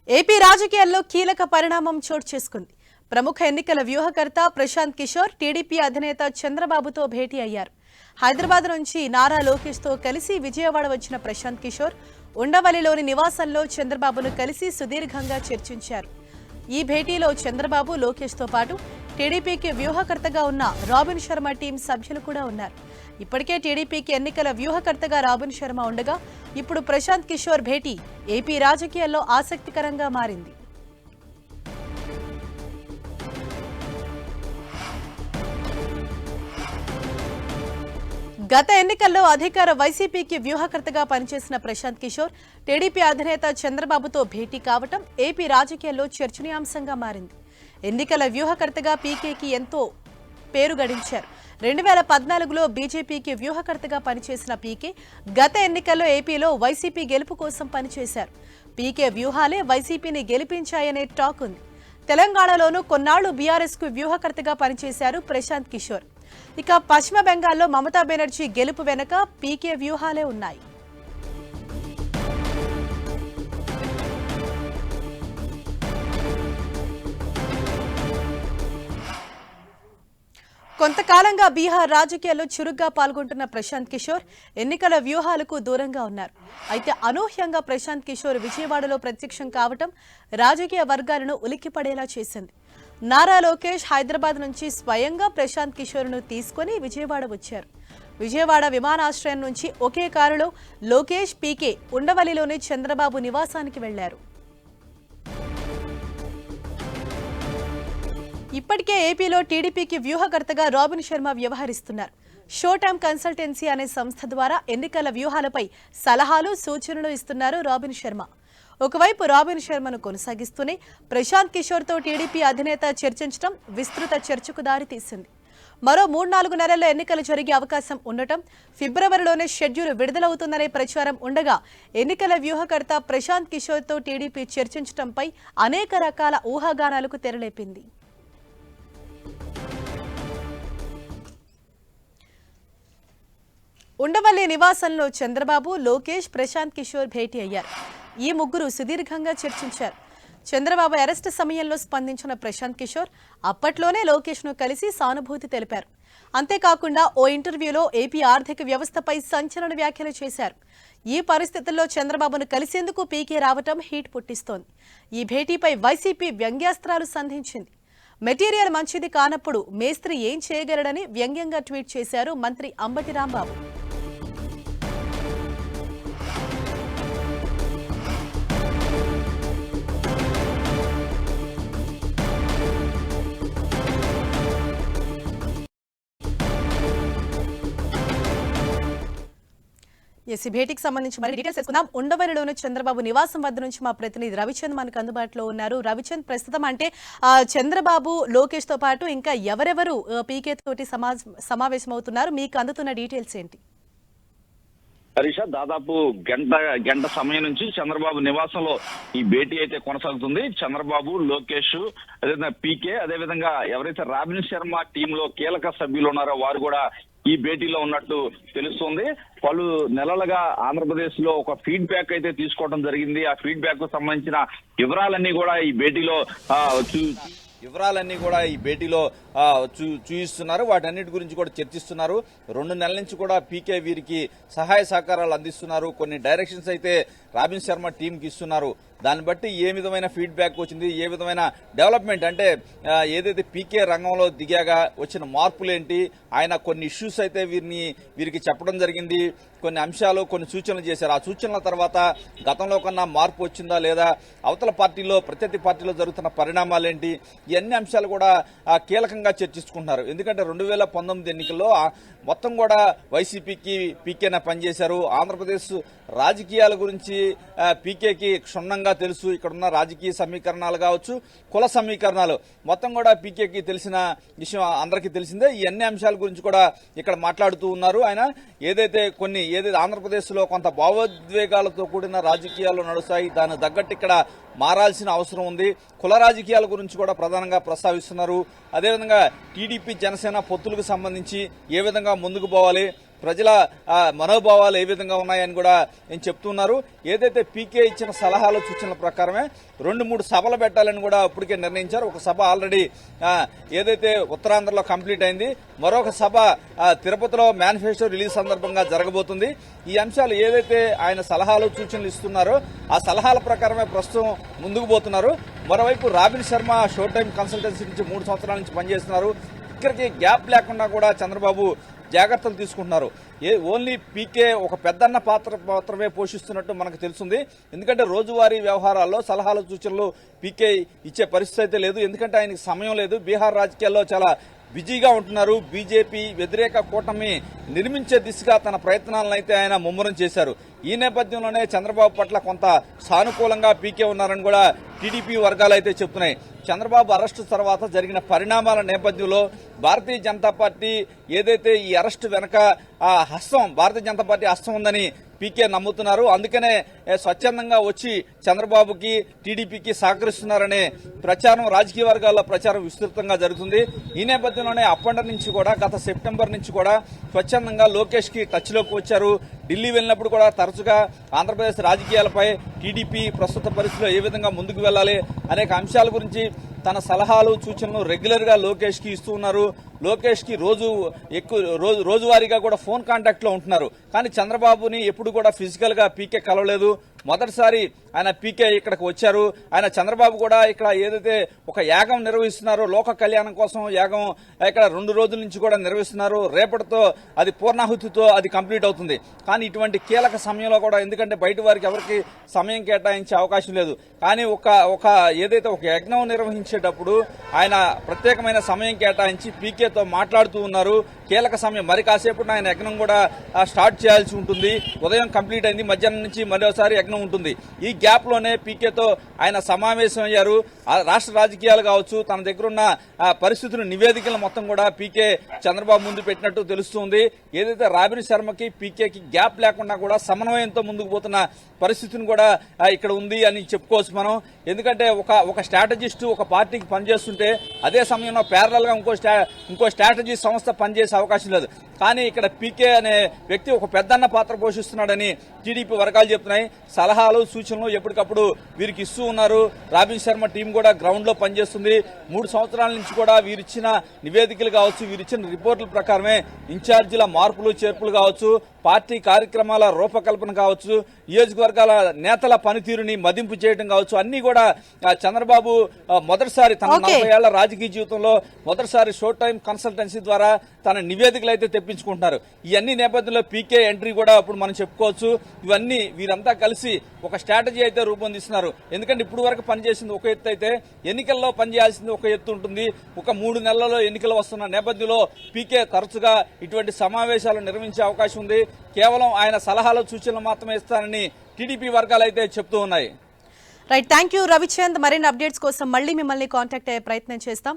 AP రాజకీయాల్లో కీలక పరిణామం చోటు చేసుకుంది. ప్రముఖ ఎన్నికల వ్యూహకర్త ప్రశాంత్ కిషోర్ టీడీపీ అధినేత చంద్రబాబుతో భేటీ అయ్యారు. హైదరాబాద్ నుంచి నారా లోకేష్తో కలిసి విజయవాడ వచ్చిన ప్రశాంత్ కిషోర్ ఉండవల్లిలోని నివాసంలో చంద్రబాబును కలిసి సుదీర్ఘంగా చర్చించారు. ఈ భేటీలో చంద్రబాబు, లోకేష్తో పాటు టీడీపీకి వ్యూహకర్తగా ఉన్న రాబిన్ శర్మ టీం సభ్యులు కూడా ఉన్నారు. ఇప్పటికే టీడీపీకి ఎన్నికల వ్యూహకర్తగా రాబిన్ శర్మ ఉండగా ఇప్పుడు ప్రశాంత్ కిషోర్ భేటీ ఏపీ రాజకీయాల్లో ఆసక్తికరంగా మారింది. గత ఎన్నికల్లో అధికార వైసీపీకి వ్యూహకర్తగా పనిచేసిన ప్రశాంత్ కిషోర్ టీడీపీ అధినేత చంద్రబాబుతో భేటీ కావటం ఏపీ రాజకీయాల్లో చర్చనీయాంశంగా మారింది. ఎన్నికల వ్యూహకర్తగా పీకేకి ఎంతో పేరు గడించారు. 2014లో బీజేపీకి వ్యూహకర్తగా పనిచేసిన పీకే గత ఎన్నికల్లో ఏపీలో వైసీపీ గెలుపు కోసం పనిచేశారు. పీకే వ్యూహాలే వైసీపీని గెలిపించాయనే టాక్ ఉంది. తెలంగాణలోనూ కొన్నాళ్లు బీఆర్ఎస్కు వ్యూహకర్తగా పనిచేశారు ప్రశాంత్ కిషోర్. ఇక పశ్చిమ బెంగాల్లో మమతా బెనర్జీ గెలుపు వెనుక పీకే వ్యూహాలే ఉన్నాయి. కొంతకాలంగా బీహార్ రాజకీయాల్లో చురుగ్గా పాల్గొంటున్న ప్రశాంత్ కిషోర్ ఎన్నికల వ్యూహాలకు దూరంగా ఉన్నారు. అయితే అనూహ్యంగా ప్రశాంత్ కిషోర్ విజయవాడలో ప్రత్యక్షం కావటం రాజకీయ వర్గాలను ఉలిక్కిపడేలా చేసింది. నారా లోకేష్ హైదరాబాద్ నుంచి స్వయంగా ప్రశాంత్ కిషోర్ను తీసుకుని విజయవాడ వచ్చారు. విజయవాడ విమానాశ్రయం నుంచి ఒకే కారులో లోకేష్, పీకే ఉండవల్లిలోని చంద్రబాబు నివాసానికి వెళ్లారు. ఇప్పటికే ఏపీలో టీడీపీకి వ్యూహకర్తగా రాబిన్ శర్మ వ్యవహరిస్తున్నారు. షో టైమ్ కన్సల్టెన్సీ అనే సంస్థ ద్వారా ఎన్నికల వ్యూహాలపై సలహాలు, సూచనలు ఇస్తున్నారు రాబిన్ శర్మ. ఒకవైపు రాబిన్ శర్మను కొనసాగిస్తూనే ప్రశాంత్ కిషోర్తో టీడీపీ అధినేత చర్చించడం విస్తృత చర్చకు దారితీసింది. మరో 3-4 నెలల్లో ఎన్నికలు జరిగే అవకాశం ఉండటం, ఫిబ్రవరిలోనే షెడ్యూల్ విడుదలవుతుందనే ప్రచారం ఉండగా ఎన్నికల వ్యూహకర్త ప్రశాంత్ కిషోర్తో టీడీపీ చర్చించడంపై అనేక రకాల ఊహాగానాలకు తెరలేపింది. ఉండవల్లి నివాసంలో చంద్రబాబు, లోకేష్, ప్రశాంత్ కిషోర్ భేటీ అయ్యారు. ఈ ముగ్గురు సుదీర్ఘంగా చర్చించారు. చంద్రబాబు అరెస్టు సమయంలో స్పందించిన ప్రశాంత్ కిషోర్ అప్పట్లోనే లోకేష్ను కలిసి సానుభూతి తెలిపారు. అంతేకాకుండా ఓ ఇంటర్వ్యూలో ఏపీ ఆర్థిక వ్యవస్థపై సంచలన వ్యాఖ్యలు చేశారు. ఈ పరిస్థితుల్లో చంద్రబాబును కలిసేందుకు పీకే రావటం హీట్ పుట్టిస్తోంది. ఈ భేటీపై వైసీపీ వ్యంగ్యాస్త్రాలు సంధించింది. మెటీరియల్ మంచిది కానప్పుడు మేస్త్రి ఏం చేయగలడని వ్యంగ్యంగా ట్వీట్ చేశారు మంత్రి అంబటి రాంబాబు. ఈ భేటీకి సంబంధించి మరి డీటెయిల్స్ తెలుసుకుందాం. ఉండవల్లిలోని చంద్రబాబు నివాసం వద్ద నుంచి మా ప్రతినిధి రవిచంద్ మనకు అందుబాటులో ఉన్నారు. రవిచంద్, ప్రస్తుతం అంటే చంద్రబాబు, లోకేష్ తో పాటు ఇంకా ఎవరెవరు పీకే తోటి సమావేశమవుతున్నారు, మీకు అందుతున్న డీటెయిల్స్ ఏంటి? హరీష, దాదాపు గంట సమయం నుంచి చంద్రబాబు నివాసంలో ఈ భేటీ అయితే కొనసాగుతుంది. చంద్రబాబు, లోకేష్, అదేవిధంగా పీకే, అదేవిధంగా ఎవరైతే రాబిన్ శర్మ టీంలో కీలక సభ్యులు ఉన్నారో వారు కూడా ఈ భేటీలో ఉన్నట్టు తెలుస్తుంది. పలు నెలలుగా ఆంధ్రప్రదేశ్ లో ఒక ఫీడ్బ్యాక్ అయితే తీసుకోవడం జరిగింది. ఆ ఫీడ్బ్యాక్ కు సంబంధించిన వివరాలన్నీ కూడా ఈ భేటీలో చూయిస్తున్నారు. వాటన్నిటి గురించి కూడా చర్చిస్తున్నారు. 2 నెలల నుంచి కూడా పీకే వీరికి సహాయ సహకారాలు అందిస్తున్నారు. కొన్ని డైరెక్షన్స్ అయితే రాబిన్ శర్మ టీంకి ఇస్తున్నారు. దాన్ని బట్టి ఏ విధమైన ఫీడ్బ్యాక్ వచ్చింది, ఏ విధమైన డెవలప్మెంట్ అంటే ఏదైతే పీకే రంగంలో దిగాగా వచ్చిన మార్పులేంటి, ఆయన కొన్ని ఇష్యూస్ అయితే వీరికి చెప్పడం జరిగింది. కొన్ని అంశాలు, కొన్ని సూచనలు చేశారు. ఆ సూచనల తర్వాత గతంలో కన్నా మార్పు వచ్చిందా లేదా, అవతల పార్టీలో, ప్రత్యర్థి పార్టీలో జరుగుతున్న పరిణామాలేంటి, ఇవన్నీ అంశాలు కూడా కీలకంగా చర్చించుకుంటున్నారు. ఎందుకంటే 2019 ఎన్నికల్లో మొత్తం కూడా వైసీపీకి పీకేనే పనిచేశారు. ఆంధ్రప్రదేశ్ రాజకీయాల గురించి పీకేకి క్షుణ్ణంగా తెలుసు. ఇక్కడున్న రాజకీయ సమీకరణాలు కావచ్చు, కుల సమీకరణాలు మొత్తం కూడా పీకేకి తెలిసిన విషయం అందరికీ తెలిసిందే. ఈ అన్ని అంశాల గురించి కూడా ఇక్కడ మాట్లాడుతూ ఉన్నారు. ఆయన ఏదైతే ఆంధ్రప్రదేశ్ లో కొంత భావోద్వేగాలతో కూడిన రాజకీయాలు నడుస్తాయి, దానికి తగ్గట్టు ఇక్కడ మారాల్సిన అవసరం ఉంది. కుల రాజకీయాల గురించి కూడా ప్రధానంగా ప్రస్తావిస్తున్నారు. అదేవిధంగా టీడీపీ, జనసేన పొత్తులకు సంబంధించి ఏ విధంగా ముందుకు పోవాలి, ప్రజల మనోభావాలు ఏ విధంగా ఉన్నాయని కూడా నేను చెప్తున్నారు. ఏదైతే పీకే ఇచ్చిన సలహాలు సూచనల ప్రకారమే 2-3 సభలు పెట్టాలని కూడా ఇప్పటికే నిర్ణయించారు. ఒక సభ ఆల్రెడీ ఏదైతే ఉత్తరాంధ్రలో కంప్లీట్ అయింది, మరొక సభ తిరుపతిలో మేనిఫెస్టో రిలీజ్ సందర్భంగా జరగబోతుంది. ఈ అంశాలు ఏదైతే ఆయన సలహాలు సూచనలు ఇస్తున్నారో ఆ సలహాల ప్రకారమే ప్రస్తుతం ముందుకు పోతున్నారు. మరోవైపు robin Sharma show time consultancy నుంచి 3 సంవత్సరాల నుంచి పనిచేస్తున్నారు. ఇక్కడికి గ్యాప్ లేకుండా కూడా చంద్రబాబు జాగ్రత్తలు తీసుకుంటున్నారు. ఓన్లీ పీకే ఒక పెద్దన్న పాత్రమే పోషిస్తున్నట్టు మనకు తెలుస్తుంది. ఎందుకంటే రోజువారీ వ్యవహారాల్లో సలహాలు సూచనలు పీకే ఇచ్చే పరిస్థితి అయితే లేదు. ఎందుకంటే ఆయనకి సమయం లేదు. బీహార్ రాజకీయాల్లో చాలా బిజీగా ఉంటున్నారు. బీజేపీ వ్యతిరేక కూటమి నిర్మించే దిశగా తన ప్రయత్నాలను అయితే ఆయన ముమ్మరం చేశారు. ఈ నేపథ్యంలోనే చంద్రబాబు పట్ల కొంత సానుకూలంగా పీకే ఉన్నారని కూడా టీడీపీ వర్గాలు అయితే చెప్తున్నాయి. చంద్రబాబు అరెస్టు తర్వాత జరిగిన పరిణామాల నేపథ్యంలో భారతీయ జనతా పార్టీ ఏదైతే ఈ అరెస్టు వెనక భారతీయ జనతా పార్టీ హస్తం ఉందని పీకే నమ్ముతున్నారు. అందుకనే స్వచ్ఛందంగా వచ్చి చంద్రబాబుకి టీడీపీకి సహకరిస్తున్నారనే ప్రచారం రాజకీయ వర్గాల్లో ప్రచారం విస్తృతంగా జరుగుతుంది. ఈ నేపథ్యంలోనే అప్పటి నుంచి కూడా గత సెప్టెంబర్ నుంచి కూడా స్వచ్ఛందంగా లోకేష్ కి టచ్ లోకి వచ్చారు. ఢిల్లీ వెళ్ళినప్పుడు కూడా తరచుగా ఆంధ్రప్రదేశ్ రాజకీయాలపై టీడీపీ ప్రస్తుత పరిస్థితిలో ఏ విధంగా ముందుకు వెళ్లాలి అనేక అంశాల గురించి తన సలహాలు సూచనలు రెగ్యులర్ గా లోకేష్ కి ఇస్తూ ఉన్నారు. లోకేష్ కి రోజువారీగా కూడా ఫోన్ కాంటాక్ట్ లో ఉంటున్నారు. కానీ చంద్రబాబుని ఎప్పుడు కూడా ఫిజికల్ గా పీకే కలవలేదు. మొదటిసారి ఆయన పీకే ఇక్కడికి వచ్చారు. ఆయన చంద్రబాబు కూడా ఇక్కడ ఏదైతే ఒక యాగం నిర్వహిస్తున్నారో లోక కళ్యాణం కోసం యాగం ఇక్కడ 2 రోజుల నుంచి కూడా నిర్వహిస్తున్నారు. రేపటితో అది పూర్ణాహుతితో అది కంప్లీట్ అవుతుంది. కానీ ఇటువంటి కీలక సమయంలో కూడా ఎందుకంటే బయట వారికి ఎవరికి సమయం కేటాయించే అవకాశం లేదు. కానీ ఒక ఏదైతే ఒక యజ్ఞం నిర్వహించేటప్పుడు ఆయన ప్రత్యేకమైన సమయం కేటాయించి పీకేతో మాట్లాడుతూ ఉన్నారు. కీలక సమయం మరి కాసేపు ఆయన యజ్ఞం కూడా స్టార్ట్ చేయాల్సి ఉంటుంది. ఉదయం కంప్లీట్ అయింది, మధ్యాహ్నం నుంచి మరోసారి యజ్ఞం ఉంటుంది. ఈ గ్యాప్ లోనే పీకేతో ఆయన సమావేశం అయ్యారు. రాష్ట్ర రాజకీయాలు కావచ్చు, తన దగ్గర ఉన్న పరిస్థితుల నివేదికలు మొత్తం కూడా పీకే చంద్రబాబు ముందు పెట్టినట్టు తెలుస్తుంది. ఏదైతే రాబిన్ శర్మకి పీకేకి గ్యాప్ లేకుండా కూడా సమన్వయంతో ముందుకు పోతున్న పరిస్థితిని కూడా ఇక్కడ ఉంది అని చెప్పుకోవచ్చు మనం. ఎందుకంటే ఒక స్ట్రాటజిస్టు ఒక పార్టీకి పనిచేస్తుంటే అదే సమయంలో ప్యారలల్ గా ఇంకో స్ట్రాటజీ సంస్థ పనిచేసే అవకాశం లేదు. కానీ ఇక్కడ పీకే అనే వ్యక్తి ఒక పెద్దన్న పాత్ర పోషిస్తున్నాడని టీడీపీ వర్గాలు చెప్తున్నాయి. సలహాలు సూచనలు ఎప్పటికప్పుడు వీరికి ఇస్తూ ఉన్నారు. రాబిన్ శర్మ టీం కూడా గ్రౌండ్ లో పనిచేస్తుంది. 3 సంవత్సరాల నుంచి కూడా వీరిచ్చిన నివేదికలు కావచ్చు, వీరిచ్చిన రిపోర్టుల ప్రకారమే ఇన్ఛార్జీల మార్పులు చేర్పులు కావచ్చు, పార్టీ కార్యక్రమాల రూపకల్పన కావచ్చు, నియోజకవర్గాల నేతల పనితీరుని మదింపు చేయడం కావచ్చు, అన్ని కూడా చంద్రబాబు మొదటిసారి తన 40 ఏళ్ల రాజకీయ జీవితంలో మొదటిసారి షో టైం కన్సల్టెన్సీ ద్వారా తన నివేదికలు అయితే తెప్పించుకుంటున్నారు. ఇవన్నీ నేపథ్యంలో పీకే ఎంట్రీ కూడా ఇప్పుడు మనం చెప్పుకోవచ్చు. ఇవన్నీ వీరంతా కలిసి ఒక స్ట్రాటజీ అయితే రూపొందిస్తున్నారు. ఎందుకంటే ఇప్పుడు వరకు పనిచేసింది ఒక ఎత్తు అయితే ఎన్నికల్లో పనిచేయాల్సింది ఒక ఎత్తు ఉంటుంది. ఒక 3 నెలల్లో ఎన్నికలు వస్తున్న నేపథ్యంలో పీకే తరచుగా ఇటువంటి సమావేశాలు నిర్వహించే అవకాశం ఉంది. కేవలం ఆయన సలహాలు సూచనలు మాత్రమే ఇస్తారని టీడీపీ వర్గాలు అయితే చెప్తూ ఉన్నాయి. Right, thank you Ravichand. మరిన్ని అప్డేట్స్ కోసం మళ్ళీ మిమ్మల్ని కాంటాక్ట్ అయ్యే ప్రయత్నం చేస్తాం.